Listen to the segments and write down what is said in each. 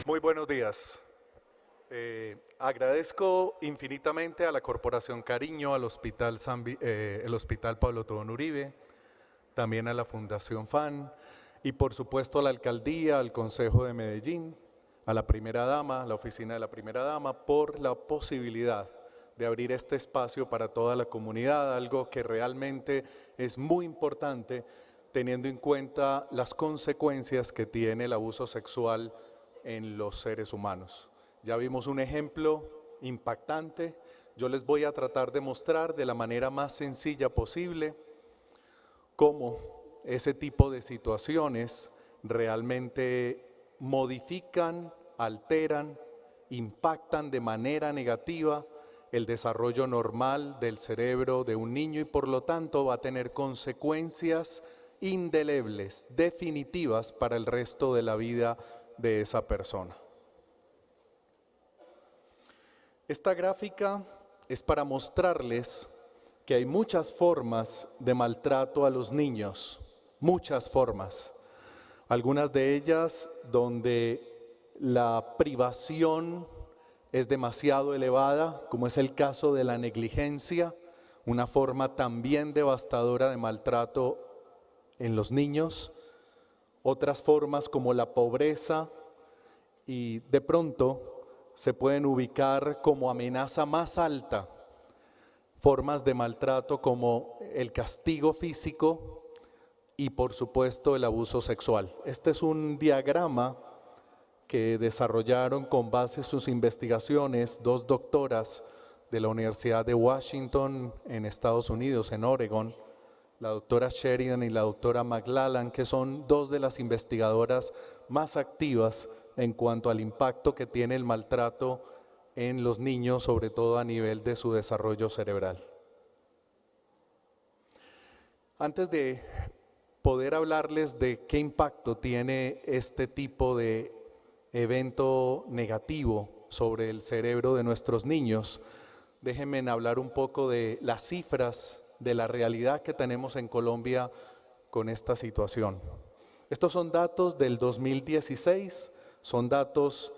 Muy buenos días. Agradezco infinitamente a la Corporación Cariño, al Hospital, el Hospital Pablo Tobón Uribe, también a la Fundación FAN y por supuesto a la Alcaldía, al Consejo de Medellín, a la Primera Dama, a la Oficina de la Primera Dama, por la posibilidad de abrir este espacio para toda la comunidad, algo que realmente es muy importante teniendo en cuenta las consecuencias que tiene el abuso sexual en los seres humanos. Ya vimos un ejemplo impactante. Yo les voy a tratar de mostrar de la manera más sencilla posible cómo ese tipo de situaciones realmente modifican, alteran, impactan de manera negativa el desarrollo normal del cerebro de un niño y por lo tanto va a tener consecuencias indelebles, definitivas para el resto de la vida de esa persona. Esta gráfica es para mostrarles que hay muchas formas de maltrato a los niños, muchas formas. Algunas de ellas donde la privación es demasiado elevada, como es el caso de la negligencia, una forma también devastadora de maltrato en los niños. Otras formas como la pobreza y de pronto se pueden ubicar como amenaza más alta formas de maltrato como el castigo físico y por supuesto el abuso sexual. Este es un diagrama que desarrollaron con base en sus investigaciones dos doctoras de la Universidad de Washington en Estados Unidos, en Oregon, la doctora Sheridan y la doctora McLallan, que son dos de las investigadoras más activas en cuanto al impacto que tiene el maltrato en los niños, sobre todo a nivel de su desarrollo cerebral. Antes de poder hablarles de qué impacto tiene este tipo de evento negativo sobre el cerebro de nuestros niños, déjenme hablar un poco de las cifras de la realidad que tenemos en Colombia con esta situación. Estos son datos del 2016, son datos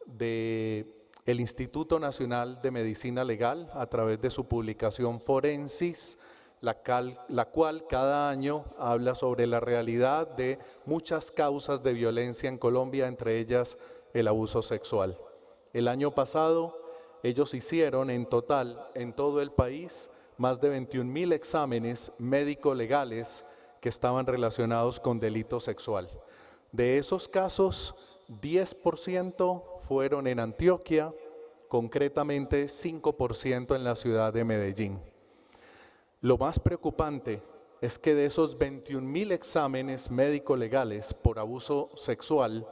del Instituto Nacional de Medicina Legal a través de su publicación Forensis, la cual cada año habla sobre la realidad de muchas causas de violencia en Colombia, entre ellas el abuso sexual. El año pasado ellos hicieron en total en todo el país más de 21,000 exámenes médico-legales que estaban relacionados con delito sexual. De esos casos, 10% fueron en Antioquia, concretamente 5% en la ciudad de Medellín. Lo más preocupante es que de esos 21,000 exámenes médico-legales por abuso sexual,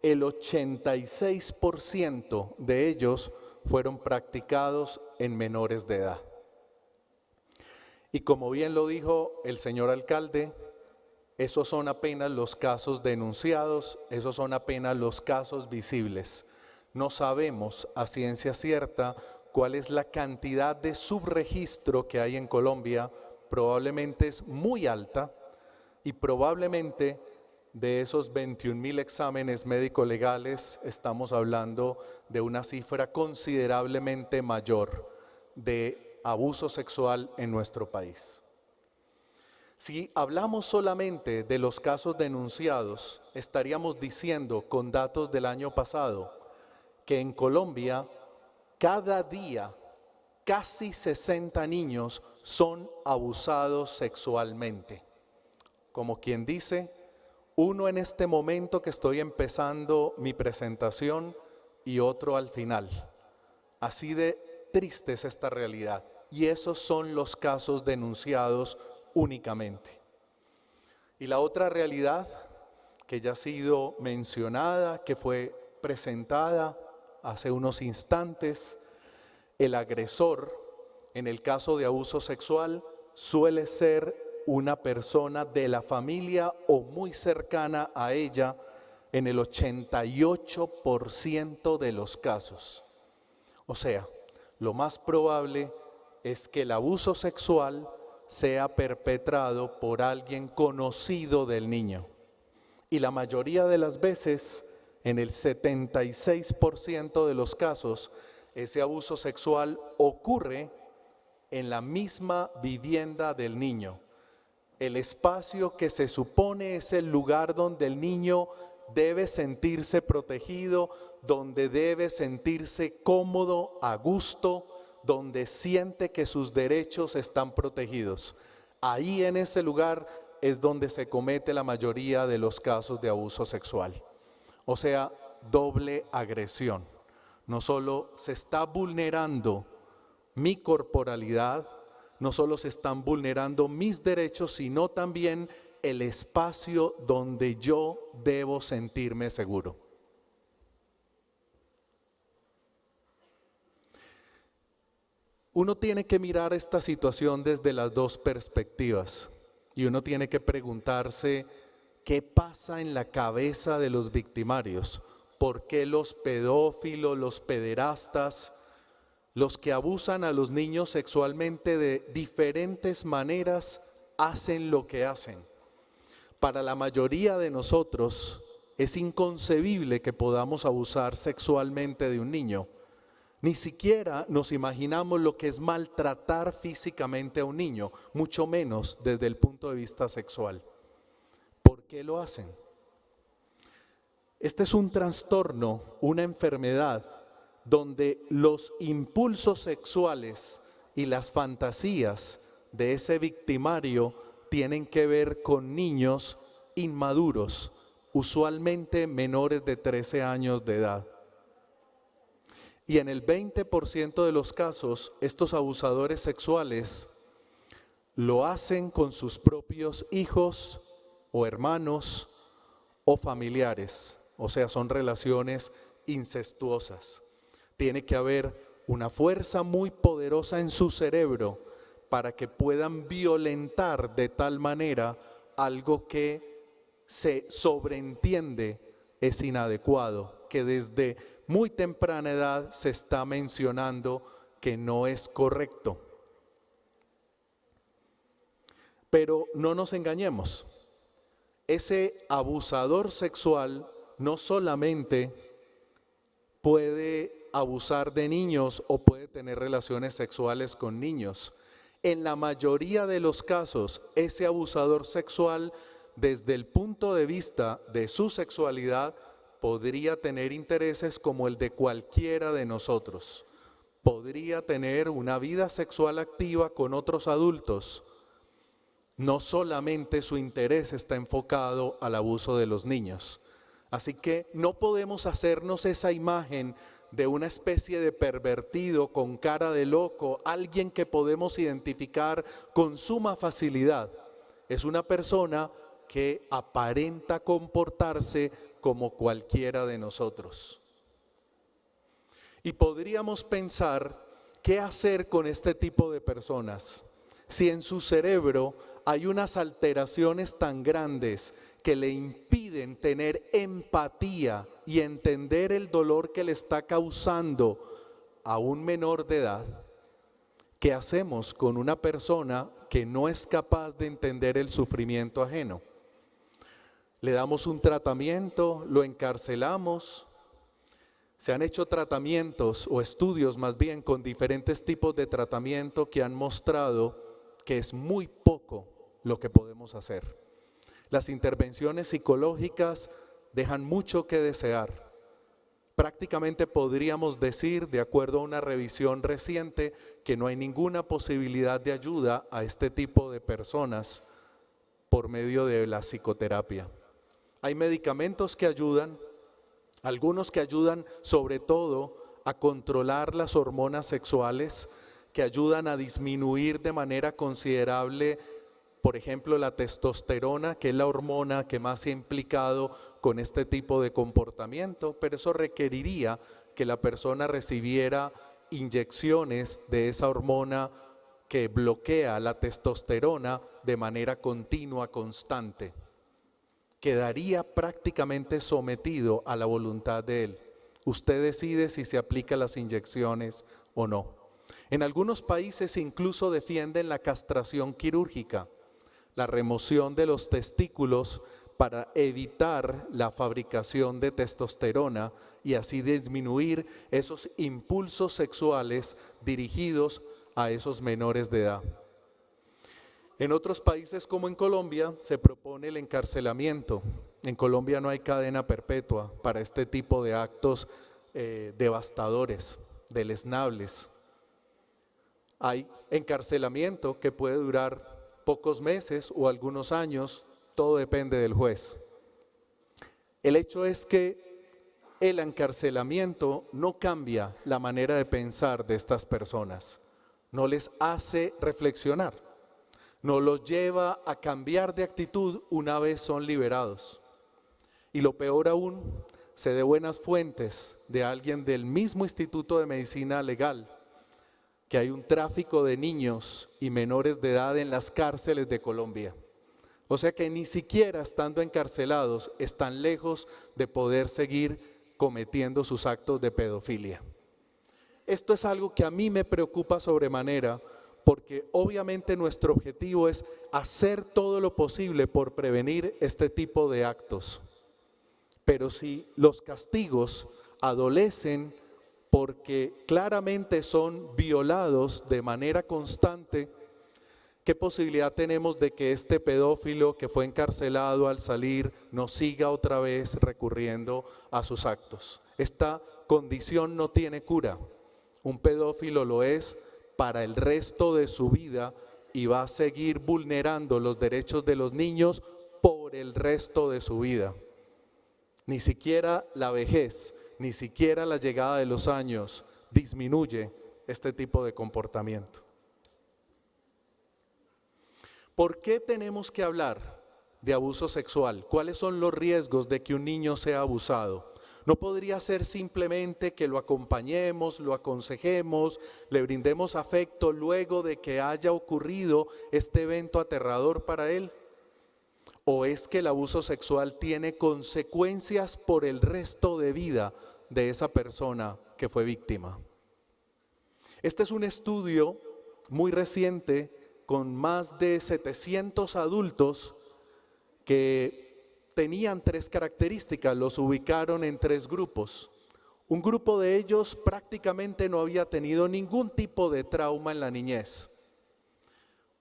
el 86% de ellos fueron practicados en menores de edad. Y como bien lo dijo el señor alcalde, esos son apenas los casos denunciados, esos son apenas los casos visibles. No sabemos a ciencia cierta cuál es la cantidad de subregistro que hay en Colombia, probablemente es muy alta y probablemente de esos 21,000 exámenes médico-legales estamos hablando de una cifra considerablemente mayor de abuso sexual en nuestro país. Si hablamos solamente de los casos denunciados, estaríamos diciendo con datos del año pasado que en Colombia cada día casi 60 niños son abusados sexualmente. Como quien dice, uno en este momento que estoy empezando mi presentación y otro al final. Así de triste es esta realidad. Y esos son los casos denunciados únicamente. Y la otra realidad que ya ha sido mencionada, que fue presentada hace unos instantes, el agresor en el caso de abuso sexual suele ser una persona de la familia o muy cercana a ella en el 88% de los casos. O sea, lo más probable es que el abuso sexual sea perpetrado por alguien conocido del niño. Y la mayoría de las veces En el 76% de los casos, ese abuso sexual ocurre en la misma vivienda del niño. El espacio que se supone es el lugar donde el niño debe sentirse protegido, donde debe sentirse cómodo, a gusto, donde siente que sus derechos están protegidos. Ahí en ese lugar es donde se comete la mayoría de los casos de abuso sexual. O sea, doble agresión. No solo se está vulnerando mi corporalidad, no solo se están vulnerando mis derechos, sino también el espacio donde yo debo sentirme seguro. Uno tiene que mirar esta situación desde las dos perspectivas y uno tiene que preguntarse qué pasa en la cabeza de los victimarios, por qué los pedófilos, los pederastas, los que abusan a los niños sexualmente de diferentes maneras hacen lo que hacen. Para la mayoría de nosotros es inconcebible que podamos abusar sexualmente de un niño. Ni siquiera nos imaginamos lo que es maltratar físicamente a un niño, mucho menos desde el punto de vista sexual. ¿Por qué lo hacen? Este es un trastorno, una enfermedad, donde los impulsos sexuales y las fantasías de ese victimario tienen que ver con niños inmaduros, usualmente menores de 13 años de edad. Y en el 20% de los casos, estos abusadores sexuales lo hacen con sus propios hijos o hermanos o familiares, o sea, son relaciones incestuosas. Tiene que haber una fuerza muy poderosa en su cerebro para que puedan violentar de tal manera algo que se sobreentiende es inadecuado, que desde muy temprana edad se está mencionando que no es correcto. Pero no nos engañemos, ese abusador sexual no solamente puede abusar de niños o puede tener relaciones sexuales con niños. En la mayoría de los casos, ese abusador sexual, desde el punto de vista de su sexualidad, podría tener intereses como el de cualquiera de nosotros. Podría tener una vida sexual activa con otros adultos. No solamente su interés está enfocado al abuso de los niños. Así que no podemos hacernos esa imagen de una especie de pervertido con cara de loco, alguien que podemos identificar con suma facilidad. Es una persona que aparenta comportarse como cualquiera de nosotros. Y podríamos pensar, ¿qué hacer con este tipo de personas? Si en su cerebro hay unas alteraciones tan grandes que le impiden tener empatía y entender el dolor que le está causando a un menor de edad, ¿qué hacemos con una persona que no es capaz de entender el sufrimiento ajeno? Le damos un tratamiento, lo encarcelamos. Se han hecho tratamientos o estudios más bien con diferentes tipos de tratamiento que han mostrado que es muy poco lo que podemos hacer. Las intervenciones psicológicas dejan mucho que desear. Prácticamente podríamos decir, de acuerdo a una revisión reciente, que no hay ninguna posibilidad de ayuda a este tipo de personas por medio de la psicoterapia. Hay medicamentos que ayudan, algunos que ayudan sobre todo a controlar las hormonas sexuales, que ayudan a disminuir de manera considerable, por ejemplo, la testosterona, que es la hormona que más se ha implicado con este tipo de comportamiento, pero eso requeriría que la persona recibiera inyecciones de esa hormona que bloquea la testosterona de manera continua, constante. Quedaría prácticamente sometido a la voluntad de él. Usted decide si se aplica las inyecciones o no. En algunos países incluso defienden la castración quirúrgica, la remoción de los testículos para evitar la fabricación de testosterona y así disminuir esos impulsos sexuales dirigidos a esos menores de edad. En otros países como en Colombia se propone el encarcelamiento. En Colombia no hay cadena perpetua para este tipo de actos devastadores, deleznables. Hay encarcelamiento que puede durar pocos meses o algunos años, todo depende del juez. El hecho es que el encarcelamiento no cambia la manera de pensar de estas personas, no les hace reflexionar, no los lleva a cambiar de actitud una vez son liberados. Y lo peor aún, sé de buenas fuentes de alguien del mismo Instituto de Medicina Legal, que hay un tráfico de niños y menores de edad en las cárceles de Colombia. O sea que ni siquiera estando encarcelados están lejos de poder seguir cometiendo sus actos de pedofilia. Esto es algo que a mí me preocupa sobremanera porque obviamente nuestro objetivo es hacer todo lo posible por prevenir este tipo de actos. Pero si los castigos adolecen porque claramente son violados de manera constante, ¿qué posibilidad tenemos de que este pedófilo que fue encarcelado al salir no siga otra vez recurriendo a sus actos? Esta condición no tiene cura. Un pedófilo lo es para el resto de su vida y va a seguir vulnerando los derechos de los niños por el resto de su vida. Ni siquiera la vejez, ni siquiera la llegada de los años disminuye este tipo de comportamiento. ¿Por qué tenemos que hablar de abuso sexual? ¿Cuáles son los riesgos de que un niño sea abusado? No podría ser simplemente que lo acompañemos, lo aconsejemos, le brindemos afecto luego de que haya ocurrido este evento aterrador para él. ¿O es que el abuso sexual tiene consecuencias por el resto de vida de esa persona que fue víctima? Este es un estudio muy reciente con más de 700 adultos que tenían 3 características, los ubicaron en 3 grupos. Un grupo de ellos prácticamente no había tenido ningún tipo de trauma en la niñez.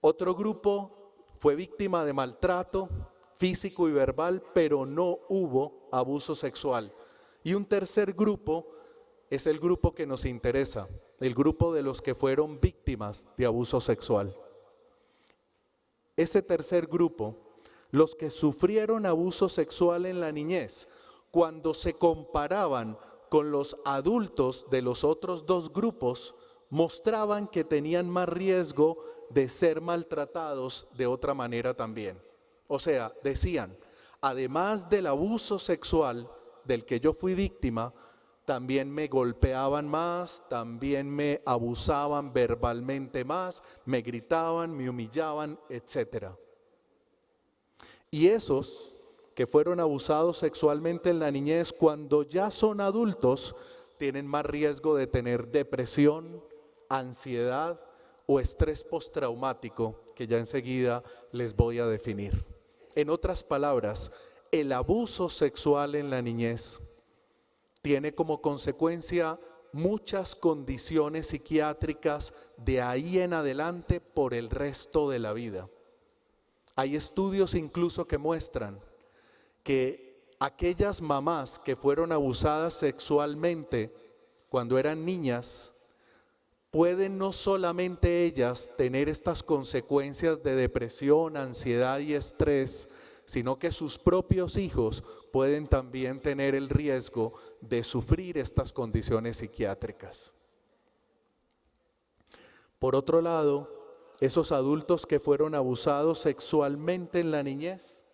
Otro grupo fue víctima de maltrato físico y verbal, pero no hubo abuso sexual. Y un tercer grupo es el grupo que nos interesa, el grupo de los que fueron víctimas de abuso sexual. Ese tercer grupo, los que sufrieron abuso sexual en la niñez, cuando se comparaban con los adultos de los otros 2 grupos, mostraban que tenían más riesgo de ser maltratados de otra manera también. O sea, decían, además del abuso sexual del que yo fui víctima, también me golpeaban más, también me abusaban verbalmente más, me gritaban, me humillaban, etc. Y esos que fueron abusados sexualmente en la niñez, cuando ya son adultos, tienen más riesgo de tener depresión, ansiedad o estrés postraumático, que ya enseguida les voy a definir. En otras palabras, el abuso sexual en la niñez tiene como consecuencia muchas condiciones psiquiátricas de ahí en adelante por el resto de la vida. Hay estudios incluso que muestran que aquellas mamás que fueron abusadas sexualmente cuando eran niñas, pueden no solamente ellas tener estas consecuencias de depresión, ansiedad y estrés, sino que sus propios hijos pueden también tener el riesgo de sufrir estas condiciones psiquiátricas. Por otro lado, esos adultos que fueron abusados sexualmente en la niñez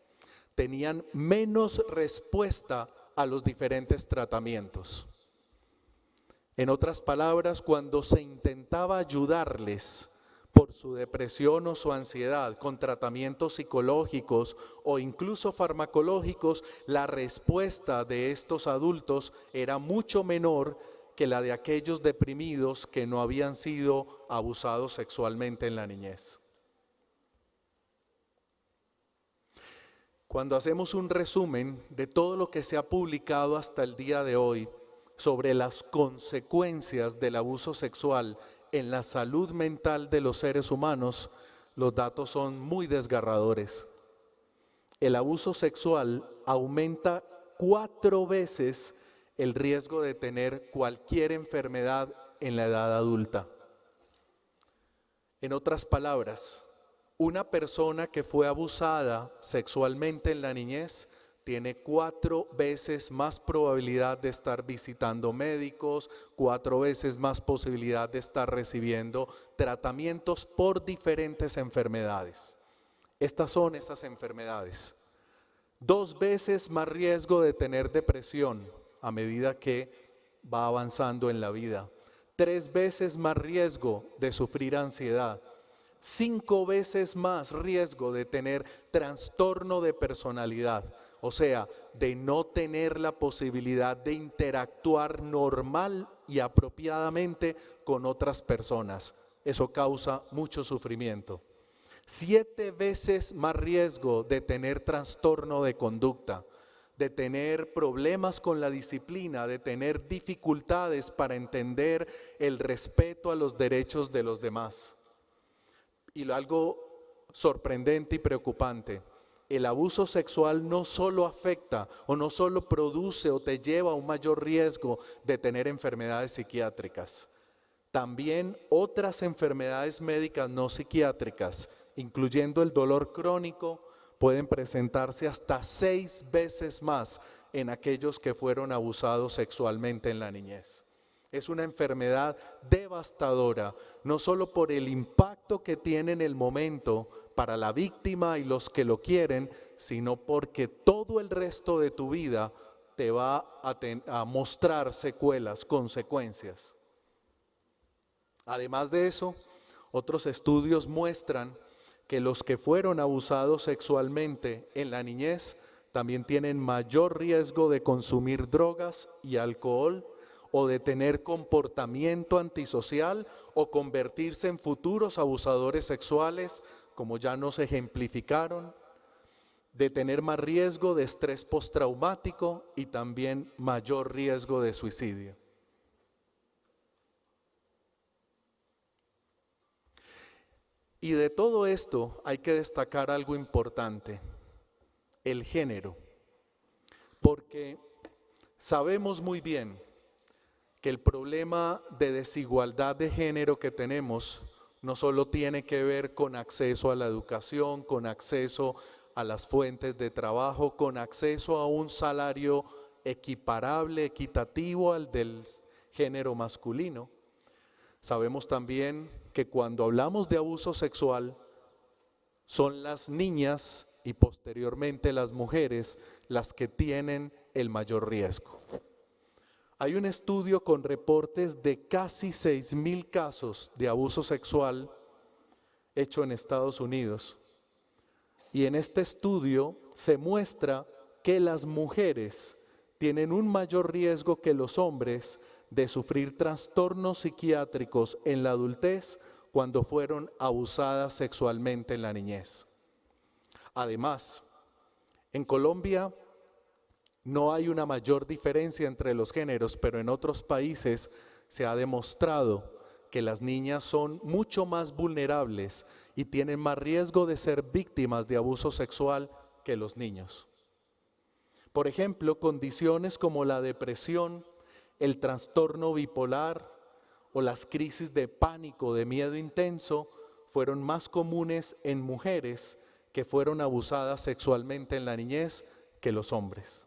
tenían menos respuesta a los diferentes tratamientos. En otras palabras, cuando se intentaba ayudarles por su depresión o su ansiedad con tratamientos psicológicos o incluso farmacológicos, la respuesta de estos adultos era mucho menor que la de aquellos deprimidos que no habían sido abusados sexualmente en la niñez. Cuando hacemos un resumen de todo lo que se ha publicado hasta el día de hoy sobre las consecuencias del abuso sexual en la salud mental de los seres humanos, los datos son muy desgarradores. El abuso sexual aumenta 4 veces el riesgo de tener cualquier enfermedad en la edad adulta. En otras palabras, una persona que fue abusada sexualmente en la niñez tiene 4 veces más probabilidad de estar visitando médicos, 4 veces más posibilidad de estar recibiendo tratamientos por diferentes enfermedades. Estas son esas enfermedades. 2 veces más riesgo de tener depresión a medida que va avanzando en la vida. 3 veces más riesgo de sufrir ansiedad. 5 veces más riesgo de tener trastorno de personalidad, o sea, de no tener la posibilidad de interactuar normal y apropiadamente con otras personas. Eso causa mucho sufrimiento. 7 veces más riesgo de tener trastorno de conducta, de tener problemas con la disciplina, de tener dificultades para entender el respeto a los derechos de los demás. Y algo sorprendente y preocupante, el abuso sexual no solo afecta o no solo produce o te lleva a un mayor riesgo de tener enfermedades psiquiátricas, también otras enfermedades médicas no psiquiátricas, incluyendo el dolor crónico, pueden presentarse hasta 6 veces más en aquellos que fueron abusados sexualmente en la niñez. Es una enfermedad devastadora, no solo por el impacto que tiene en el momento para la víctima y los que lo quieren, sino porque todo el resto de tu vida te va a mostrar secuelas, consecuencias. Además de eso, otros estudios muestran que los que fueron abusados sexualmente en la niñez también tienen mayor riesgo de consumir drogas y alcohol, o de tener comportamiento antisocial o convertirse en futuros abusadores sexuales, como ya nos ejemplificaron, de tener más riesgo de estrés postraumático y también mayor riesgo de suicidio. Y de todo esto hay que destacar algo importante, el género, porque sabemos muy bien que el problema de desigualdad de género que tenemos no solo tiene que ver con acceso a la educación, con acceso a las fuentes de trabajo, con acceso a un salario equiparable, equitativo al del género masculino. Sabemos también que cuando hablamos de abuso sexual, son las niñas y posteriormente las mujeres las que tienen el mayor riesgo. Hay un estudio con reportes de casi 6,000 casos de abuso sexual hecho en Estados Unidos. Y en este estudio se muestra que las mujeres tienen un mayor riesgo que los hombres de sufrir trastornos psiquiátricos en la adultez cuando fueron abusadas sexualmente en la niñez. Además, en Colombia no hay una mayor diferencia entre los géneros, pero en otros países se ha demostrado que las niñas son mucho más vulnerables y tienen más riesgo de ser víctimas de abuso sexual que los niños. Por ejemplo, condiciones como la depresión, el trastorno bipolar o las crisis de pánico, de miedo intenso, fueron más comunes en mujeres que fueron abusadas sexualmente en la niñez que los hombres.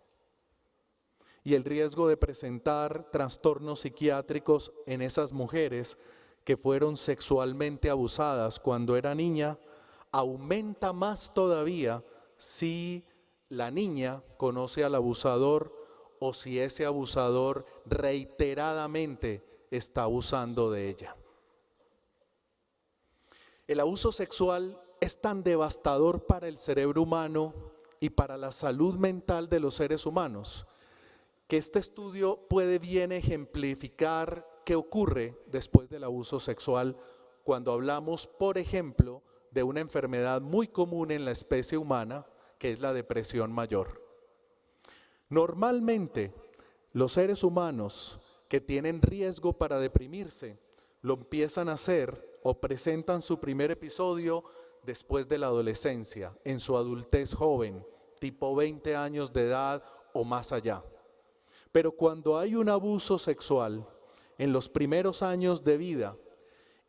Y el riesgo de presentar trastornos psiquiátricos en esas mujeres que fueron sexualmente abusadas cuando era niña aumenta más todavía si la niña conoce al abusador o si ese abusador reiteradamente está abusando de ella. El abuso sexual es tan devastador para el cerebro humano y para la salud mental de los seres humanos que este estudio puede bien ejemplificar qué ocurre después del abuso sexual cuando hablamos, por ejemplo, de una enfermedad muy común en la especie humana que es la depresión mayor. Normalmente, los seres humanos que tienen riesgo para deprimirse lo empiezan a hacer o presentan su primer episodio después de la adolescencia, en su adultez joven, tipo 20 años de edad o más allá. Pero cuando hay un abuso sexual en los primeros años de vida,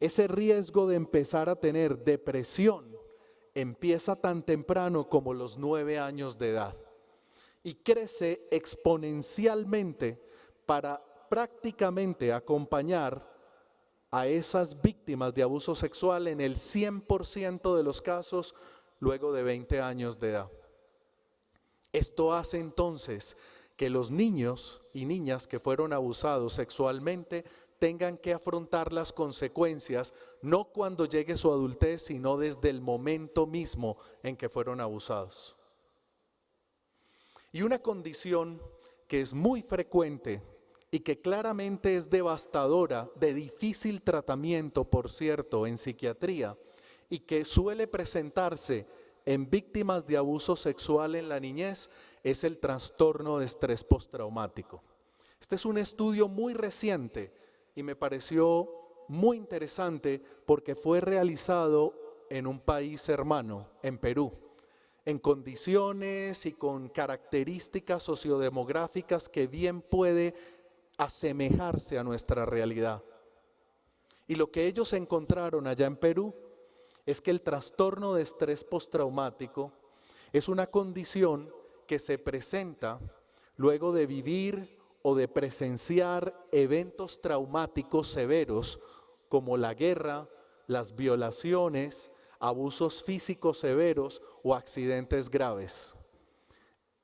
ese riesgo de empezar a tener depresión empieza tan temprano como los 9 años de edad y crece exponencialmente para prácticamente acompañar a esas víctimas de abuso sexual en el 100% de los casos luego de 20 años de edad. Esto hace entonces que los niños y niñas que fueron abusados sexualmente tengan que afrontar las consecuencias, no cuando llegue su adultez, sino desde el momento mismo en que fueron abusados. Y una condición que es muy frecuente y que claramente es devastadora, de difícil tratamiento, por cierto, en psiquiatría, y que suele presentarse en víctimas de abuso sexual en la niñez, es el trastorno de estrés postraumático. Este es un estudio muy reciente y me pareció muy interesante porque fue realizado en un país hermano, en Perú, en condiciones y con características sociodemográficas que bien puede asemejarse a nuestra realidad. Y lo que ellos encontraron allá en Perú es que el trastorno de estrés postraumático es una condición que se presenta luego de vivir o de presenciar eventos traumáticos severos como la guerra, las violaciones, abusos físicos severos o accidentes graves.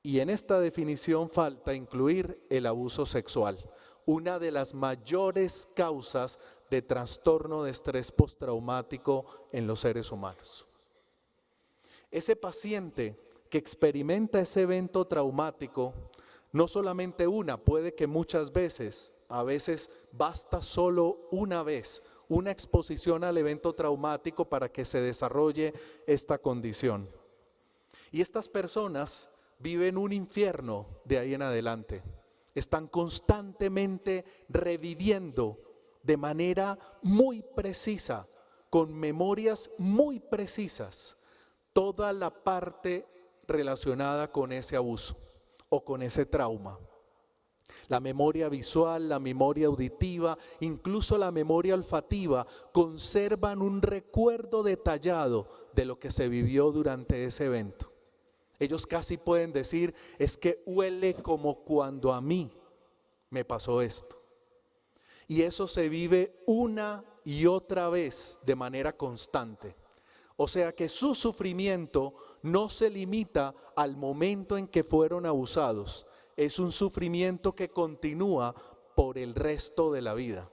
Y en esta definición falta incluir el abuso sexual, una de las mayores causas de trastorno de estrés postraumático en los seres humanos. Ese paciente que experimenta ese evento traumático, no solamente una, puede que muchas veces, a veces basta solo una vez, una exposición al evento traumático para que se desarrolle esta condición. Y estas personas viven un infierno de ahí en adelante. Están constantemente reviviendo de manera muy precisa, con memorias muy precisas, toda la parte relacionada con ese abuso o con ese trauma. La memoria visual, la memoria auditiva, incluso la memoria olfativa, conservan un recuerdo detallado de lo que se vivió durante ese evento. Ellos casi pueden decir, es que huele como cuando a mí me pasó esto. Y eso se vive una y otra vez de manera constante. O sea que su sufrimiento no se limita al momento en que fueron abusados. Es un sufrimiento que continúa por el resto de la vida.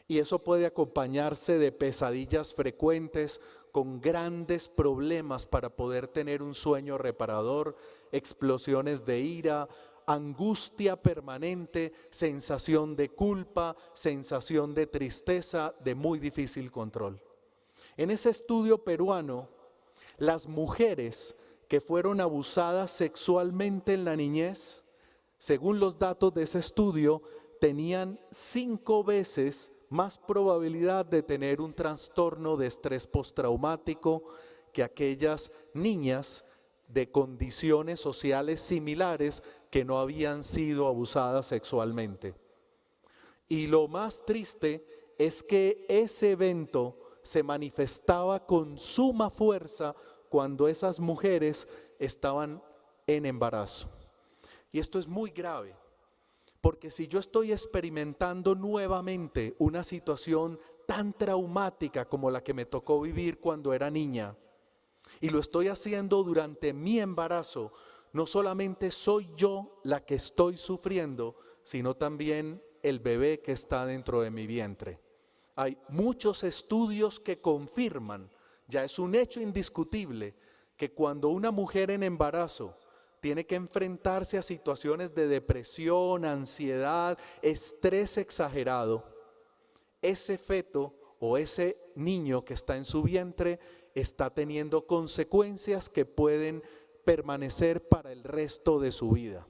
Y eso puede acompañarse de pesadillas frecuentes con grandes problemas para poder tener un sueño reparador, explosiones de ira, angustia permanente, sensación de culpa, sensación de tristeza, de muy difícil control. En ese estudio peruano, las mujeres que fueron abusadas sexualmente en la niñez, según los datos de ese estudio, tenían 5 veces más probabilidad de tener un trastorno de estrés postraumático que aquellas niñas de condiciones sociales similares que no habían sido abusadas sexualmente. Y lo más triste es que ese evento se manifestaba con suma fuerza cuando esas mujeres estaban en embarazo. Y esto es muy grave, porque si yo estoy experimentando nuevamente una situación tan traumática como la que me tocó vivir cuando era niña, y lo estoy haciendo durante mi embarazo, no solamente soy yo la que estoy sufriendo, sino también el bebé que está dentro de mi vientre. Hay muchos estudios que confirman, ya es un hecho indiscutible, que cuando una mujer en embarazo tiene que enfrentarse a situaciones de depresión, ansiedad, estrés exagerado, ese feto o ese niño que está en su vientre está teniendo consecuencias que pueden permanecer para el resto de su vida.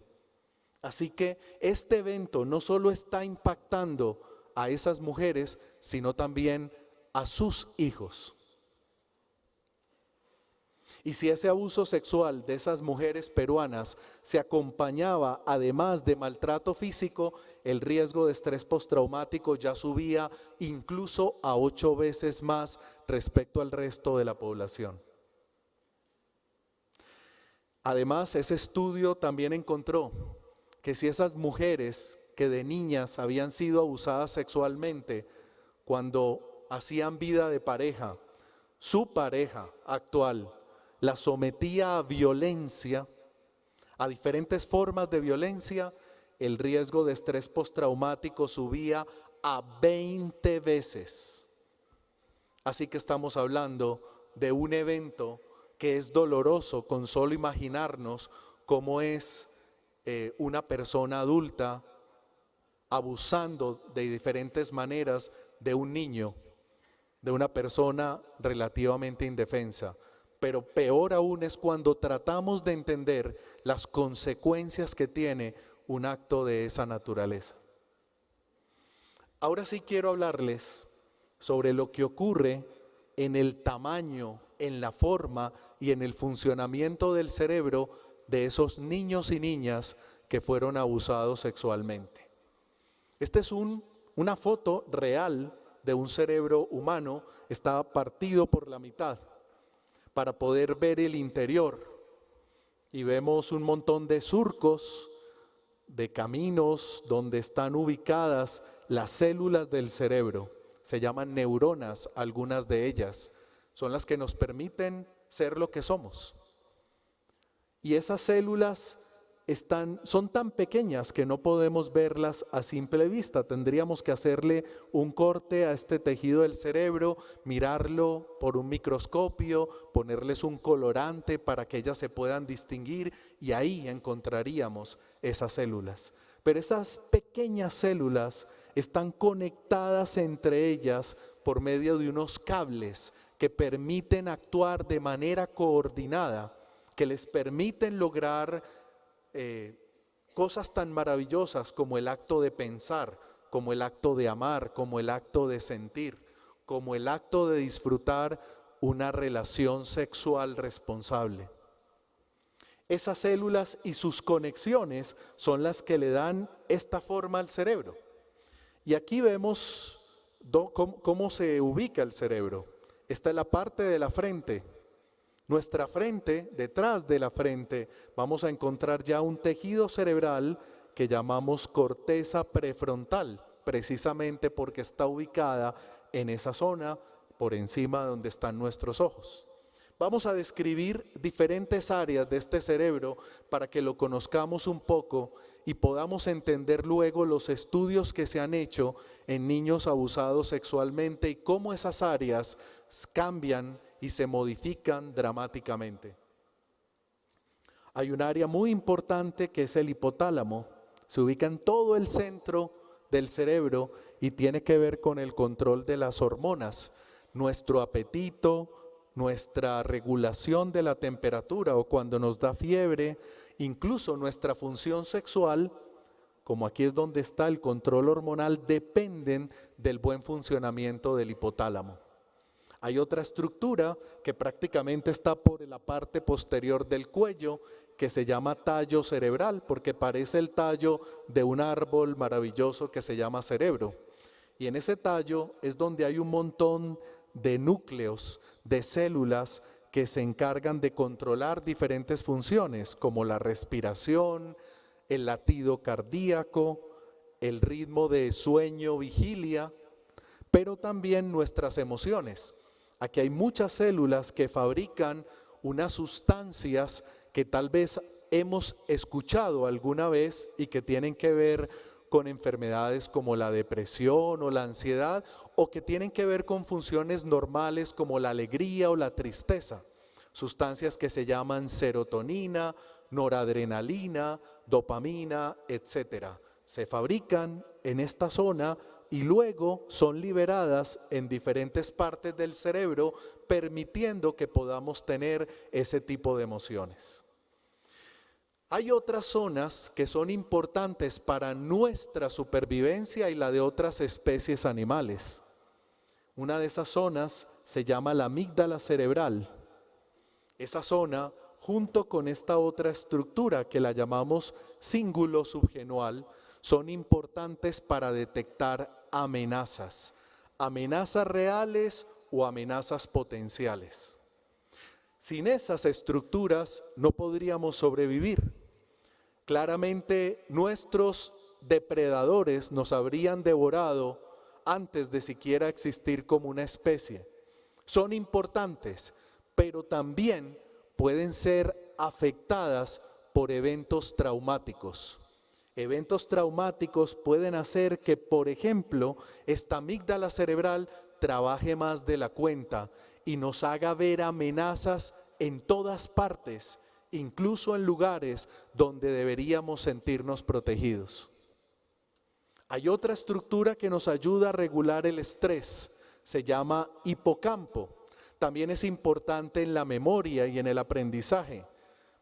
Así que este evento no solo está impactando a esas mujeres, sino también a sus hijos. Y si ese abuso sexual de esas mujeres peruanas se acompañaba además de maltrato físico, el riesgo de estrés postraumático ya subía incluso a 8 veces más respecto al resto de la población. Además, ese estudio también encontró que si esas mujeres que de niñas habían sido abusadas sexualmente, cuando hacían vida de pareja, su pareja actual la sometía a violencia, a diferentes formas de violencia, el riesgo de estrés postraumático subía a 20 veces. Así que estamos hablando de un evento que es doloroso con solo imaginarnos cómo es una persona adulta abusando de diferentes maneras de un niño, de una persona relativamente indefensa. Pero peor aún es cuando tratamos de entender las consecuencias que tiene un acto de esa naturaleza. Ahora sí quiero hablarles sobre lo que ocurre en el tamaño, en la forma y en el funcionamiento del cerebro de esos niños y niñas que fueron abusados sexualmente. Esta es una foto real de un cerebro humano, está partido por la mitad para poder ver el interior. Y vemos un montón de surcos, de caminos donde están ubicadas las células del cerebro. Se llaman neuronas, algunas de ellas. Son las que nos permiten ser lo que somos. Y esas células son tan pequeñas que no podemos verlas a simple vista. Tendríamos que hacerle un corte a este tejido del cerebro, mirarlo por un microscopio, ponerles un colorante para que ellas se puedan distinguir y ahí encontraríamos esas células. Pero esas pequeñas células están conectadas entre ellas por medio de unos cables que permiten actuar de manera coordinada, que les permiten lograr cosas tan maravillosas como el acto de pensar, como el acto de amar, como el acto de sentir, como el acto de disfrutar una relación sexual responsable. Esas células y sus conexiones son las que le dan esta forma al cerebro. Y aquí vemos cómo se ubica el cerebro. Esta es la parte de la frente. Nuestra frente, detrás de la frente, vamos a encontrar ya un tejido cerebral que llamamos corteza prefrontal, precisamente porque está ubicada en esa zona por encima de donde están nuestros ojos. Vamos a describir diferentes áreas de este cerebro para que lo conozcamos un poco y podamos entender luego los estudios que se han hecho en niños abusados sexualmente y cómo esas áreas cambian y se modifican dramáticamente. Hay un área muy importante que es el hipotálamo. Se ubica en todo el centro del cerebro y tiene que ver con el control de las hormonas, nuestro apetito, nuestra regulación de la temperatura o cuando nos da fiebre, incluso nuestra función sexual, como aquí es donde está el control hormonal, dependen del buen funcionamiento del hipotálamo. Hay otra estructura que prácticamente está por la parte posterior del cuello, que se llama tallo cerebral, porque parece el tallo de un árbol maravilloso que se llama cerebro. Y en ese tallo es donde hay un montón de núcleos, de células que se encargan de controlar diferentes funciones, como la respiración, el latido cardíaco, el ritmo de sueño-vigilia, pero también nuestras emociones. Aquí hay muchas células que fabrican unas sustancias que tal vez hemos escuchado alguna vez y que tienen que ver con enfermedades como la depresión o la ansiedad, o que tienen que ver con funciones normales como la alegría o la tristeza. Sustancias que se llaman serotonina, noradrenalina, dopamina, etc. Se fabrican en esta zona y luego son liberadas en diferentes partes del cerebro, permitiendo que podamos tener ese tipo de emociones. Hay otras zonas que son importantes para nuestra supervivencia y la de otras especies animales. Una de esas zonas se llama la amígdala cerebral. Esa zona, junto con esta otra estructura que la llamamos cíngulo subgenual, son importantes para detectar amenazas, amenazas reales o amenazas potenciales. Sin esas estructuras no podríamos sobrevivir. Claramente nuestros depredadores nos habrían devorado antes de siquiera existir como una especie. Son importantes, pero también pueden ser afectadas por eventos traumáticos. Eventos traumáticos pueden hacer que, por ejemplo, esta amígdala cerebral trabaje más de la cuenta y nos haga ver amenazas en todas partes, incluso en lugares donde deberíamos sentirnos protegidos. Hay otra estructura que nos ayuda a regular el estrés, se llama hipocampo. También es importante en la memoria y en el aprendizaje,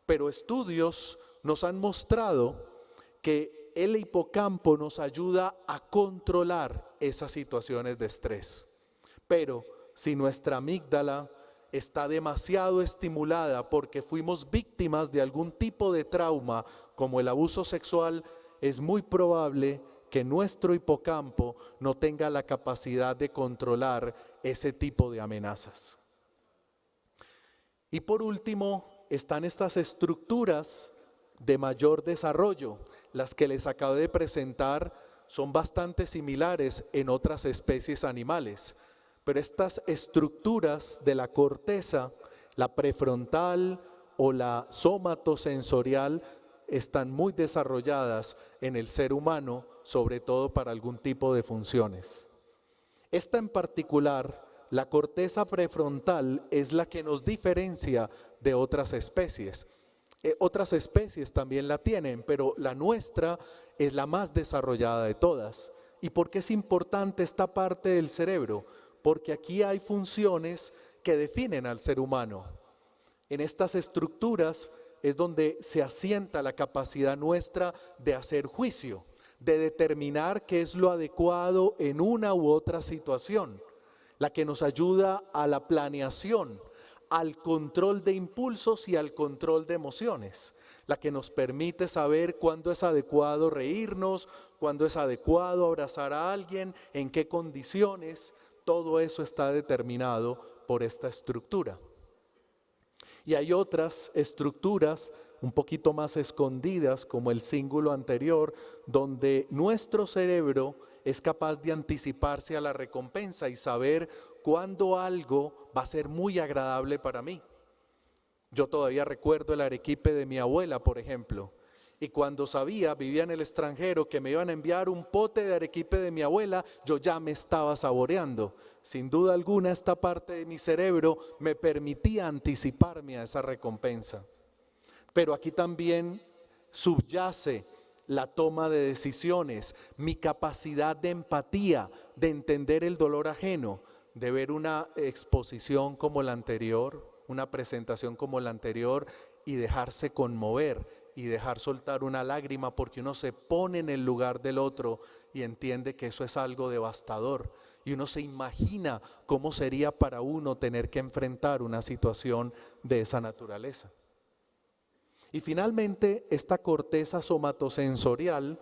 pero estudios nos han mostrado que el hipocampo nos ayuda a controlar esas situaciones de estrés. Pero si nuestra amígdala está demasiado estimulada porque fuimos víctimas de algún tipo de trauma, como el abuso sexual, es muy probable que nuestro hipocampo no tenga la capacidad de controlar ese tipo de amenazas. Y por último, están estas estructuras de mayor desarrollo. Las que les acabo de presentar son bastante similares en otras especies animales, pero estas estructuras de la corteza, la prefrontal o la somatosensorial, están muy desarrolladas en el ser humano, sobre todo para algún tipo de funciones. Esta en particular, la corteza prefrontal, es la que nos diferencia de otras especies. Otras especies también la tienen, pero la nuestra es la más desarrollada de todas. ¿Y por qué es importante esta parte del cerebro? Porque aquí hay funciones que definen al ser humano. En estas estructuras es donde se asienta la capacidad nuestra de hacer juicio, de determinar qué es lo adecuado en una u otra situación, la que nos ayuda a la planeación, al control de impulsos y al control de emociones, la que nos permite saber cuándo es adecuado reírnos, cuándo es adecuado abrazar a alguien, en qué condiciones. Todo eso está determinado por esta estructura. Y hay otras estructuras un poquito más escondidas, como el cíngulo anterior, donde nuestro cerebro es capaz de anticiparse a la recompensa y saber cuándo algo va a ser muy agradable para mí. Yo todavía recuerdo el arequipe de mi abuela, por ejemplo, y cuando sabía, vivía en el extranjero, que me iban a enviar un pote de arequipe de mi abuela, yo ya me estaba saboreando. Sin duda alguna, esta parte de mi cerebro me permitía anticiparme a esa recompensa. Pero aquí también subyace la toma de decisiones, mi capacidad de empatía, de entender el dolor ajeno, de ver una exposición como la anterior, una presentación como la anterior y dejarse conmover y dejar soltar una lágrima, porque uno se pone en el lugar del otro y entiende que eso es algo devastador y uno se imagina cómo sería para uno tener que enfrentar una situación de esa naturaleza. Y finalmente, esta corteza somatosensorial,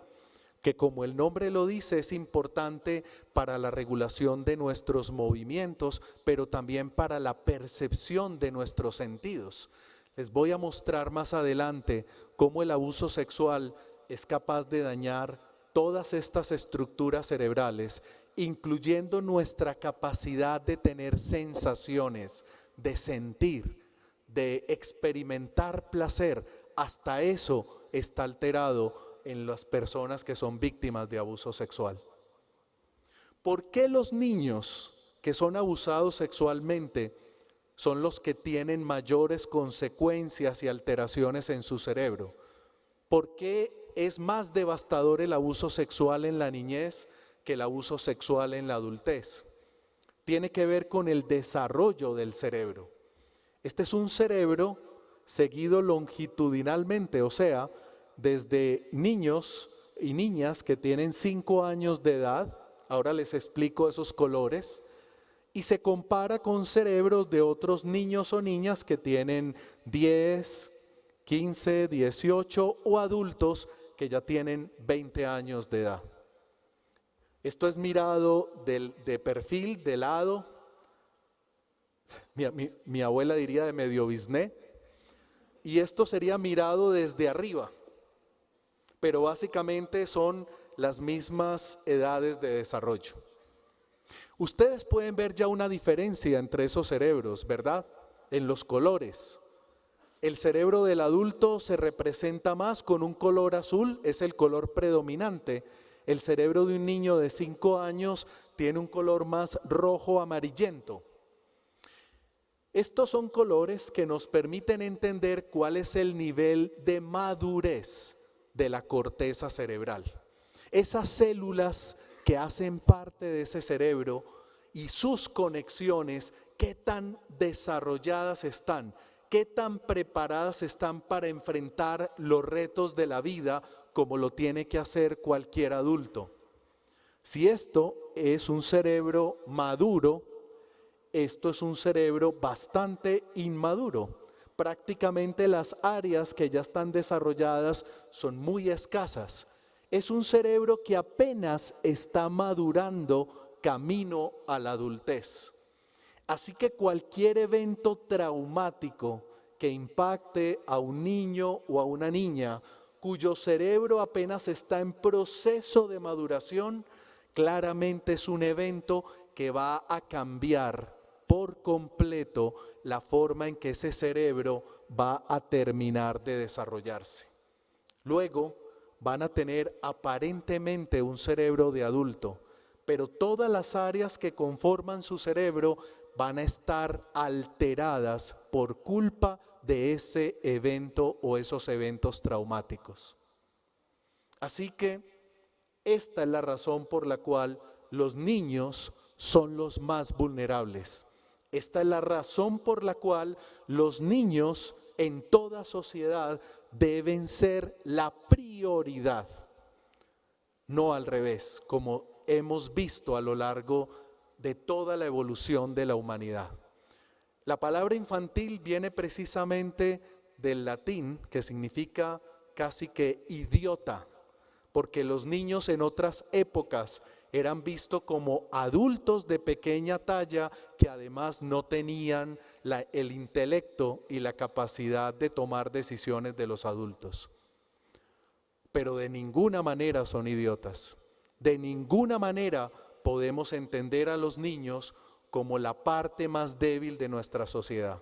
que como el nombre lo dice, es importante para la regulación de nuestros movimientos, pero también para la percepción de nuestros sentidos. Les voy a mostrar más adelante cómo el abuso sexual es capaz de dañar todas estas estructuras cerebrales, incluyendo nuestra capacidad de tener sensaciones, de sentir, de experimentar placer. Hasta eso está alterado en las personas que son víctimas de abuso sexual. ¿Por qué los niños que son abusados sexualmente son los que tienen mayores consecuencias y alteraciones en su cerebro? ¿Por qué es más devastador el abuso sexual en la niñez que el abuso sexual en la adultez. Tiene que ver con el desarrollo del cerebro. Este es un cerebro seguido longitudinalmente, o sea, desde niños y niñas que tienen 5 años de edad, ahora les explico esos colores, y se compara con cerebros de otros niños o niñas que tienen 10, 15, 18 o adultos que ya tienen 20 años de edad. Esto es mirado de perfil, de lado. Mi abuela diría de medio bisné. Y esto sería mirado desde arriba. Pero básicamente son las mismas edades de desarrollo. Ustedes pueden ver ya una diferencia entre esos cerebros, ¿verdad? En los colores. El cerebro del adulto se representa más con un color azul, es el color predominante. El cerebro de un niño de 5 años tiene un color más rojo amarillento. Estos son colores que nos permiten entender cuál es el nivel de madurez de la corteza cerebral. Esas células que hacen parte de ese cerebro y sus conexiones, qué tan desarrolladas están, qué tan preparadas están para enfrentar los retos de la vida como lo tiene que hacer cualquier adulto. Si esto es un cerebro maduro, esto es un cerebro bastante inmaduro. Prácticamente las áreas que ya están desarrolladas son muy escasas. Es un cerebro que apenas está madurando camino a la adultez. Así que cualquier evento traumático que impacte a un niño o a una niña cuyo cerebro apenas está en proceso de maduración, claramente es un evento que va a cambiar por completo la forma en que ese cerebro va a terminar de desarrollarse. Luego van a tener aparentemente un cerebro de adulto, pero todas las áreas que conforman su cerebro van a estar alteradas por culpa de ese evento o esos eventos traumáticos. Así que esta es la razón por la cual los niños son los más vulnerables. Esta es la razón por la cual los niños en toda sociedad deben ser la prioridad, no al revés, como hemos visto a lo largo de toda la evolución de la humanidad. La palabra infantil viene precisamente del latín, que significa casi que idiota, porque los niños en otras épocas eran vistos como adultos de pequeña talla que además no tenían el intelecto y la capacidad de tomar decisiones de los adultos. Pero de ninguna manera son idiotas. De ninguna manera podemos entender a los niños como la parte más débil de nuestra sociedad.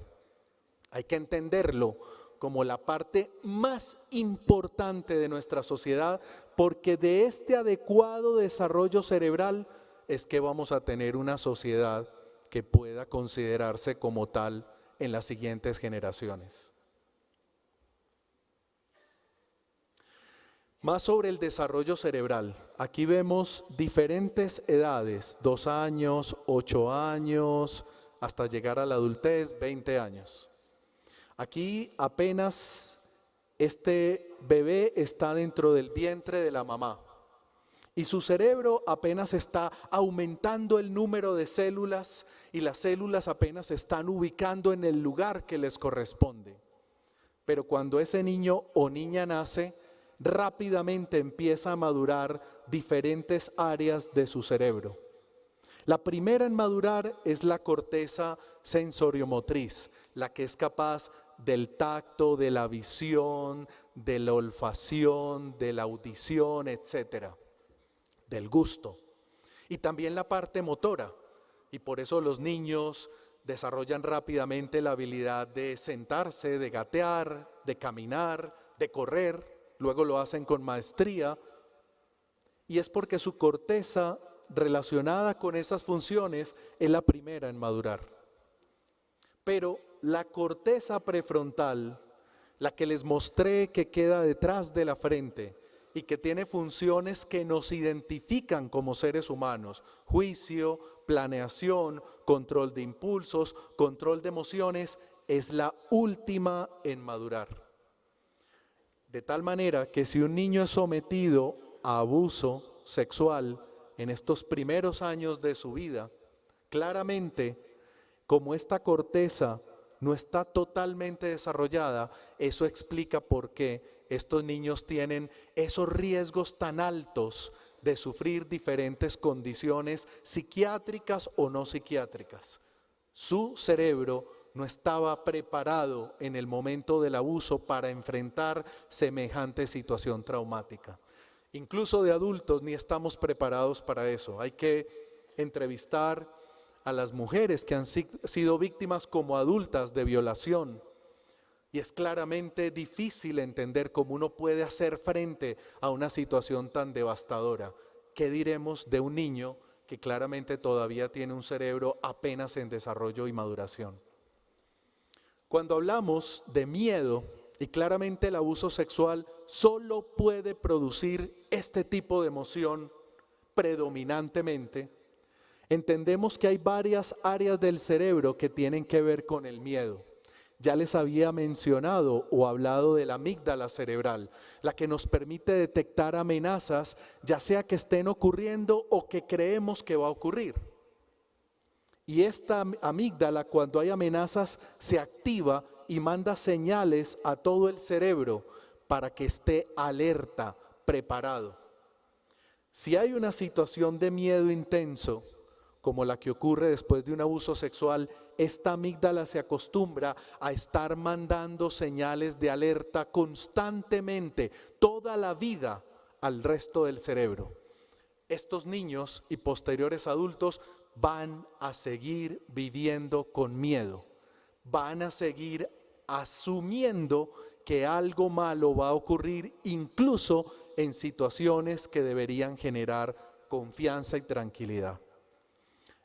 Hay que entenderlo como la parte más importante de nuestra sociedad, porque de este adecuado desarrollo cerebral es que vamos a tener una sociedad que pueda considerarse como tal en las siguientes generaciones. Más sobre el desarrollo cerebral. Aquí vemos diferentes edades, 2 años, 8 años, hasta llegar a la adultez, 20 años. Aquí apenas este bebé está dentro del vientre de la mamá y su cerebro apenas está aumentando el número de células y las células apenas se están ubicando en el lugar que les corresponde. Pero cuando ese niño o niña nace, rápidamente empieza a madurar diferentes áreas de su cerebro. La primera en madurar es la corteza sensoriomotriz, la que es capaz del tacto, de la visión, de la olfacción, de la audición, etcétera, del gusto. Y también la parte motora, y por eso los niños desarrollan rápidamente la habilidad de sentarse, de gatear, de caminar, de correr. Luego lo hacen con maestría, y es porque su corteza relacionada con esas funciones es la primera en madurar. Pero la corteza prefrontal, la que les mostré que queda detrás de la frente, y que tiene funciones que nos identifican como seres humanos: juicio, planeación, control de impulsos, control de emociones, es la última en madurar. De tal manera que si un niño es sometido a abuso sexual en estos primeros años de su vida, claramente, como esta corteza no está totalmente desarrollada, eso explica por qué estos niños tienen esos riesgos tan altos de sufrir diferentes condiciones psiquiátricas o no psiquiátricas. Su cerebro no estaba preparado en el momento del abuso para enfrentar semejante situación traumática. Incluso de adultos ni estamos preparados para eso. Hay que entrevistar a las mujeres que han sido víctimas como adultas de violación. Y es claramente difícil entender cómo uno puede hacer frente a una situación tan devastadora. ¿Qué diremos de un niño que claramente todavía tiene un cerebro apenas en desarrollo y maduración? Cuando hablamos de miedo, y claramente el abuso sexual solo puede producir este tipo de emoción predominantemente, entendemos que hay varias áreas del cerebro que tienen que ver con el miedo. Ya les había mencionado o hablado de la amígdala cerebral, la que nos permite detectar amenazas, ya sea que estén ocurriendo o que creemos que va a ocurrir. Y esta amígdala, cuando hay amenazas, se activa y manda señales a todo el cerebro para que esté alerta, preparado. Si hay una situación de miedo intenso, como la que ocurre después de un abuso sexual, esta amígdala se acostumbra a estar mandando señales de alerta constantemente, toda la vida, al resto del cerebro. Estos niños y posteriores adultos van a seguir viviendo con miedo, van a seguir asumiendo que algo malo va a ocurrir, incluso en situaciones que deberían generar confianza y tranquilidad.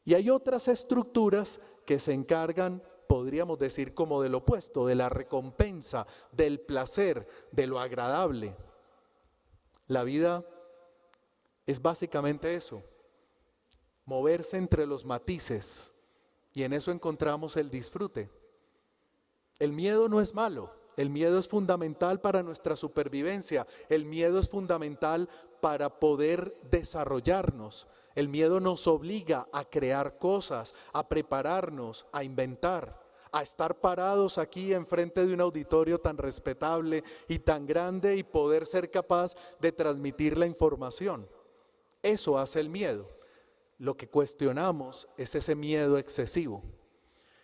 Y hay otras estructuras que se encargan, podríamos decir, como del opuesto, de la recompensa, del placer, de lo agradable. La vida es básicamente eso, moverse entre los matices, y en eso encontramos el disfrute. El miedo no es malo, el miedo es fundamental para nuestra supervivencia, el miedo es fundamental para poder desarrollarnos. El miedo nos obliga a crear cosas, a prepararnos, a inventar, a estar parados aquí enfrente de un auditorio tan respetable y tan grande y poder ser capaz de transmitir la información. Eso hace el miedo. Lo que cuestionamos es ese miedo excesivo.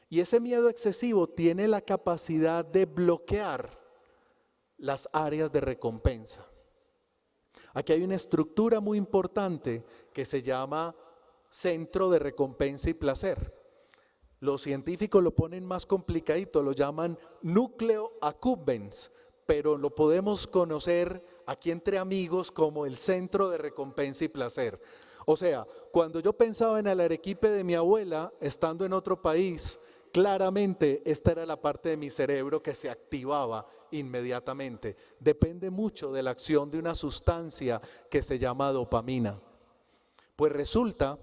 Y ese miedo excesivo tiene la capacidad de bloquear las áreas de recompensa. Aquí hay una estructura muy importante que se llama centro de recompensa y placer. Los científicos lo ponen más complicadito, lo llaman núcleo accumbens, pero lo podemos conocer aquí entre amigos como el centro de recompensa y placer. O sea, cuando yo pensaba en el arequipe de mi abuela, estando en otro país, claramente esta era la parte de mi cerebro que se activaba inmediatamente. Depende mucho de la acción de una sustancia que se llama dopamina. Pues resulta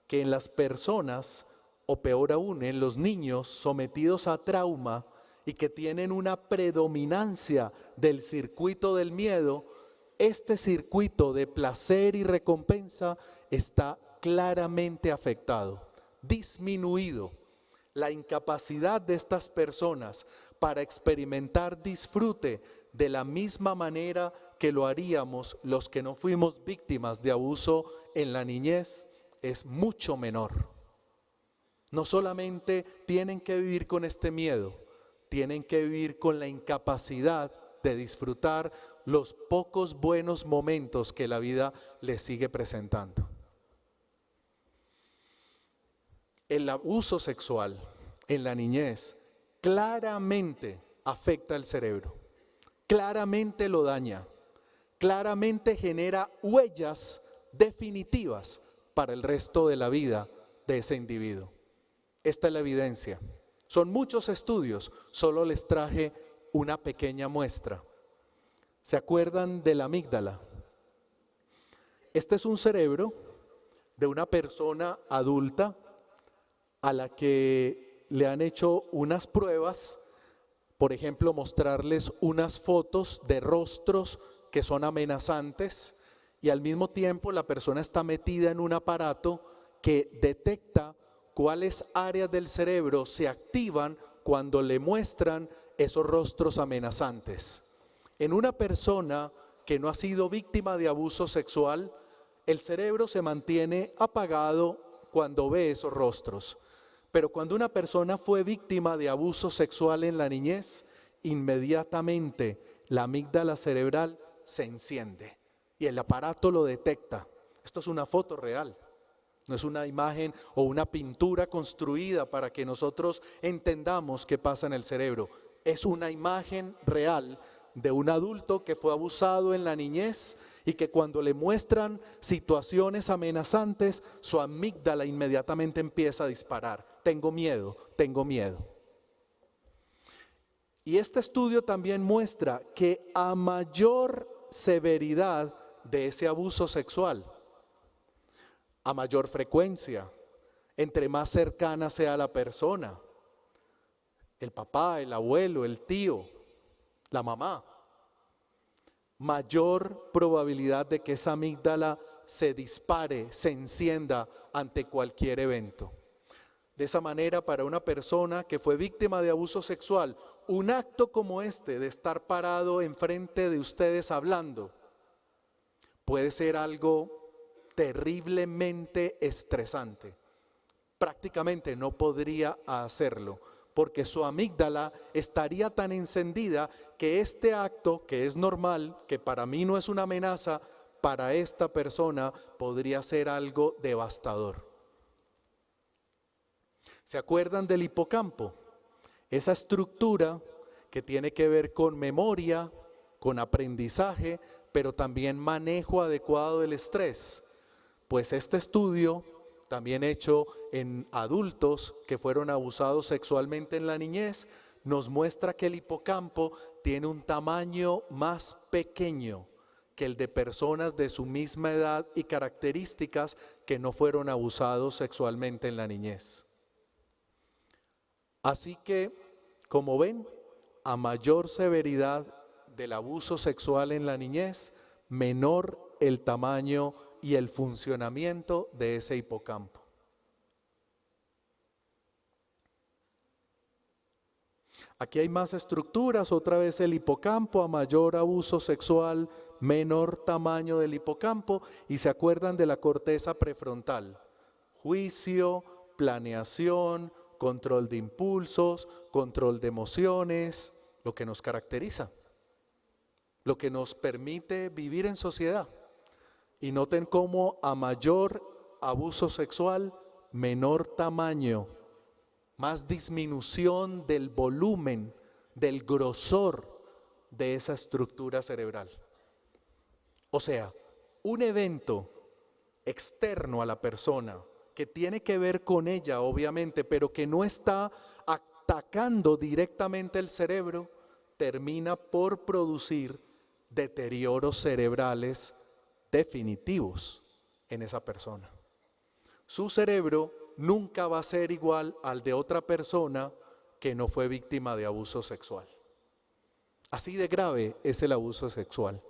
que en las personas, o peor aún, en los niños sometidos a trauma y que tienen una predominancia del circuito del miedo, este circuito de placer y recompensa está claramente afectado, disminuido. La incapacidad de estas personas para experimentar disfrute de la misma manera que lo haríamos los que no fuimos víctimas de abuso en la niñez es mucho menor. No solamente tienen que vivir con este miedo, tienen que vivir con la incapacidad de disfrutar los pocos buenos momentos que la vida les sigue presentando. El abuso sexual en la niñez claramente afecta el cerebro, claramente lo daña, claramente genera huellas definitivas para el resto de la vida de ese individuo. Esta es la evidencia. Son muchos estudios, solo les traje una pequeña muestra. ¿Se acuerdan de la amígdala? Este es un cerebro de una persona adulta a la que le han hecho unas pruebas, por ejemplo, mostrarles unas fotos de rostros que son amenazantes y al mismo tiempo la persona está metida en un aparato que detecta cuáles áreas del cerebro se activan cuando le muestran esos rostros amenazantes. En una persona que no ha sido víctima de abuso sexual, el cerebro se mantiene apagado cuando ve esos rostros. Pero cuando una persona fue víctima de abuso sexual en la niñez, inmediatamente la amígdala cerebral se enciende y el aparato lo detecta. Esto es una foto real, no es una imagen o una pintura construida para que nosotros entendamos qué pasa en el cerebro. Es una imagen real de un adulto que fue abusado en la niñez y que cuando le muestran situaciones amenazantes, su amígdala inmediatamente empieza a disparar. Tengo miedo, tengo miedo. Y este estudio también muestra que a mayor severidad de ese abuso sexual, a mayor frecuencia, entre más cercana sea la persona, el papá, el abuelo, el tío, la mamá, mayor probabilidad de que esa amígdala se dispare, se encienda ante cualquier evento. De esa manera, para una persona que fue víctima de abuso sexual, un acto como este de estar parado enfrente de ustedes hablando puede ser algo terriblemente estresante. Prácticamente no podría hacerlo, porque su amígdala estaría tan encendida que este acto, que es normal, que para mí no es una amenaza, para esta persona podría ser algo devastador. ¿Se acuerdan del hipocampo? Esa estructura que tiene que ver con memoria, con aprendizaje, pero también manejo adecuado del estrés. Pues este estudio, también hecho en adultos que fueron abusados sexualmente en la niñez, nos muestra que el hipocampo tiene un tamaño más pequeño que el de personas de su misma edad y características que no fueron abusados sexualmente en la niñez. Así que, como ven, a mayor severidad del abuso sexual en la niñez, menor el tamaño y el funcionamiento de ese hipocampo. Aquí hay más estructuras, otra vez el hipocampo, a mayor abuso sexual, menor tamaño del hipocampo, y se acuerdan de la corteza prefrontal. Juicio, planeación, control de impulsos, control de emociones, lo que nos caracteriza, lo que nos permite vivir en sociedad. Y noten cómo a mayor abuso sexual, menor tamaño, más disminución del volumen, del grosor de esa estructura cerebral. O sea, un evento externo a la persona, que tiene que ver con ella, obviamente, pero que no está atacando directamente el cerebro, termina por producir deterioros cerebrales definitivos en esa persona. Su cerebro nunca va a ser igual al de otra persona que no fue víctima de abuso sexual. Así de grave es el abuso sexual.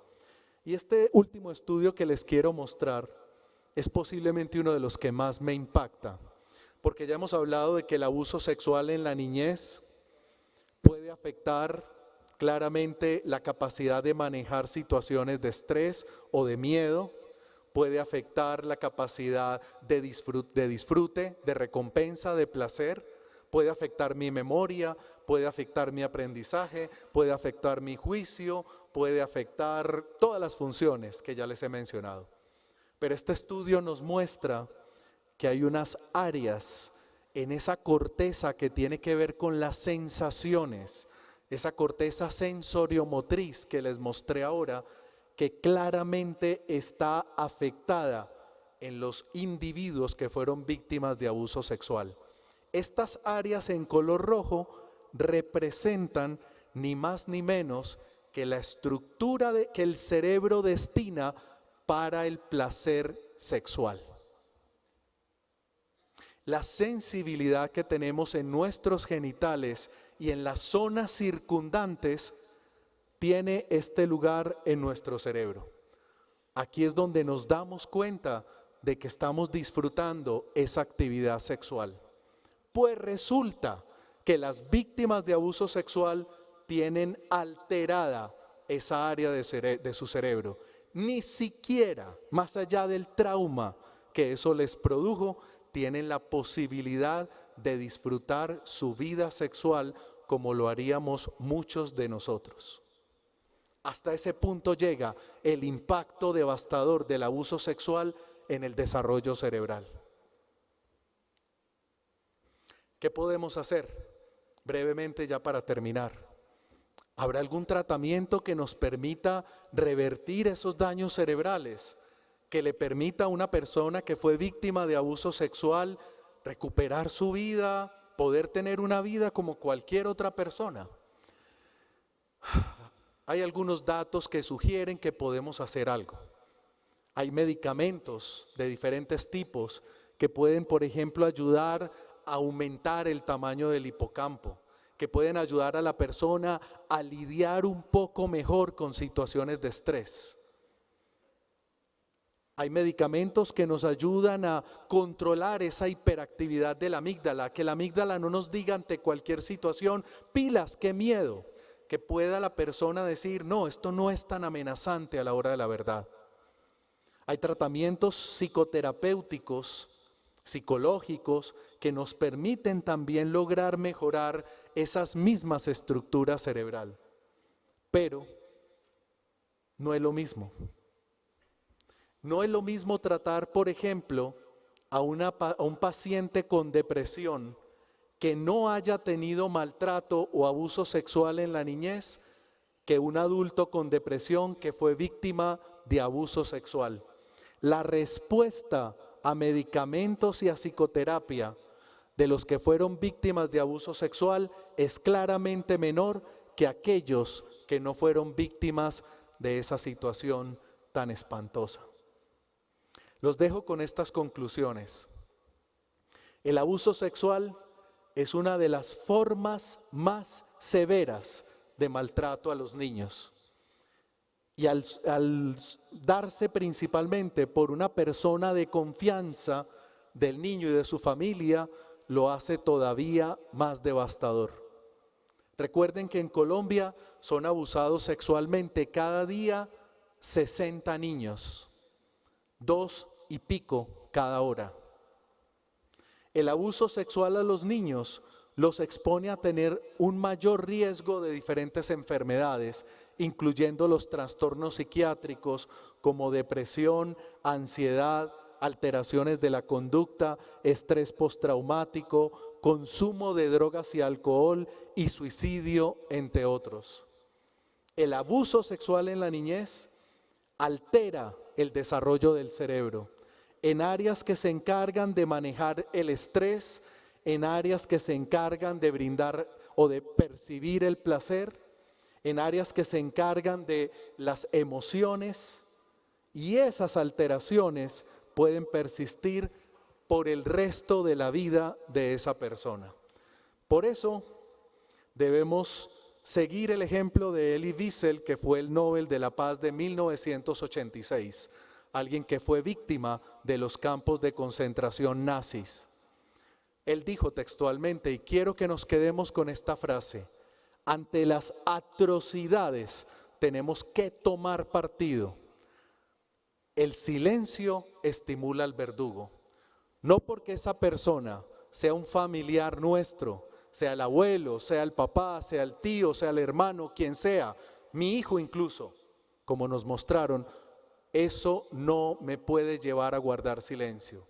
Y este último estudio que les quiero mostrar es posiblemente uno de los que más me impacta, porque ya hemos hablado de que el abuso sexual en la niñez puede afectar claramente la capacidad de manejar situaciones de estrés o de miedo, puede afectar la capacidad de disfrute, de recompensa, de placer, puede afectar mi memoria, puede afectar mi aprendizaje, puede afectar mi juicio, puede afectar todas las funciones que ya les he mencionado. Pero este estudio nos muestra que hay unas áreas en esa corteza que tiene que ver con las sensaciones, esa corteza sensoriomotriz que les mostré ahora, que claramente está afectada en los individuos que fueron víctimas de abuso sexual. Estas áreas en color rojo representan ni más ni menos que la estructura que el cerebro destina para el placer sexual. La sensibilidad que tenemos en nuestros genitales y en las zonas circundantes tiene este lugar en nuestro cerebro. Aquí es donde nos damos cuenta de que estamos disfrutando esa actividad sexual. Pues resulta que las víctimas de abuso sexual tienen alterada esa área de su cerebro. Ni siquiera, más allá del trauma que eso les produjo, tienen la posibilidad de disfrutar su vida sexual como lo haríamos muchos de nosotros. Hasta ese punto llega el impacto devastador del abuso sexual en el desarrollo cerebral. ¿Qué podemos hacer? Brevemente, ya para terminar. ¿Habrá algún tratamiento que nos permita revertir esos daños cerebrales? Que le permita a una persona que fue víctima de abuso sexual recuperar su vida, poder tener una vida como cualquier otra persona. Hay algunos datos que sugieren que podemos hacer algo. Hay medicamentos de diferentes tipos que pueden, por ejemplo, ayudar a aumentar el tamaño del hipocampo, que pueden ayudar a la persona a lidiar un poco mejor con situaciones de estrés. Hay medicamentos que nos ayudan a controlar esa hiperactividad de la amígdala, que la amígdala no nos diga ante cualquier situación, pilas, qué miedo, que pueda la persona decir, no, esto no es tan amenazante a la hora de la verdad. Hay tratamientos psicoterapéuticos, psicológicos, que nos permiten también lograr mejorar esas mismas estructuras cerebral. Pero no es lo mismo. No es lo mismo tratar, por ejemplo, a un paciente con depresión que no haya tenido maltrato o abuso sexual en la niñez, que un adulto con depresión que fue víctima de abuso sexual. La respuesta a medicamentos y a psicoterapia de los que fueron víctimas de abuso sexual es claramente menor que aquellos que no fueron víctimas de esa situación tan espantosa. Los dejo con estas conclusiones. El abuso sexual es una de las formas más severas de maltrato a los niños. Y al darse principalmente por una persona de confianza del niño y de su familia, lo hace todavía más devastador. Recuerden que en Colombia son abusados sexualmente cada día 60 niños, 2 y pico cada hora. El abuso sexual a los niños los expone a tener un mayor riesgo de diferentes enfermedades, incluyendo los trastornos psiquiátricos como depresión, ansiedad, alteraciones de la conducta, estrés postraumático, consumo de drogas y alcohol y suicidio, entre otros. El abuso sexual en la niñez altera el desarrollo del cerebro en áreas que se encargan de manejar el estrés, en áreas que se encargan de brindar o de percibir el placer, en áreas que se encargan de las emociones, y esas alteraciones pueden persistir por el resto de la vida de esa persona. Por eso debemos seguir el ejemplo de Elie Wiesel, que fue el Nobel de la Paz de 1986, alguien que fue víctima de los campos de concentración nazis. Él dijo textualmente, y quiero que nos quedemos con esta frase: ante las atrocidades tenemos que tomar partido. El silencio estimula al verdugo. No porque esa persona sea un familiar nuestro, sea el abuelo, sea el papá, sea el tío, sea el hermano, quien sea, mi hijo incluso, como nos mostraron, eso no me puede llevar a guardar silencio.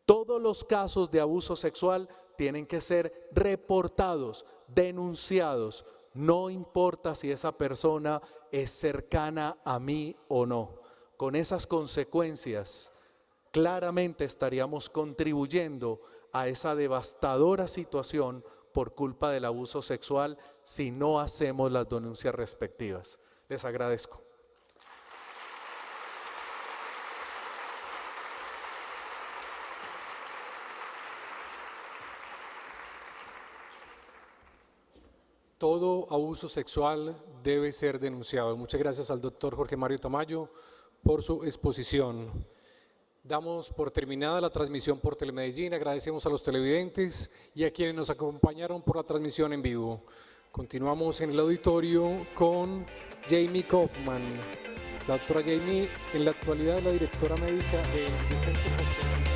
Todos los casos de abuso sexual tienen que ser reportados, denunciados, no importa si esa persona es cercana a mí o no. Con esas consecuencias, claramente estaríamos contribuyendo a esa devastadora situación por culpa del abuso sexual si no hacemos las denuncias respectivas. Les agradezco. Todo abuso sexual debe ser denunciado. Muchas gracias al doctor Jorge Mario Tamayo por su exposición. Damos por terminada la transmisión por Telemedellín. Agradecemos a los televidentes y a quienes nos acompañaron por la transmisión en vivo. Continuamos en el auditorio con Jamie Kaufman. La doctora Jamie, en la actualidad, es la directora médica del Centro Cultural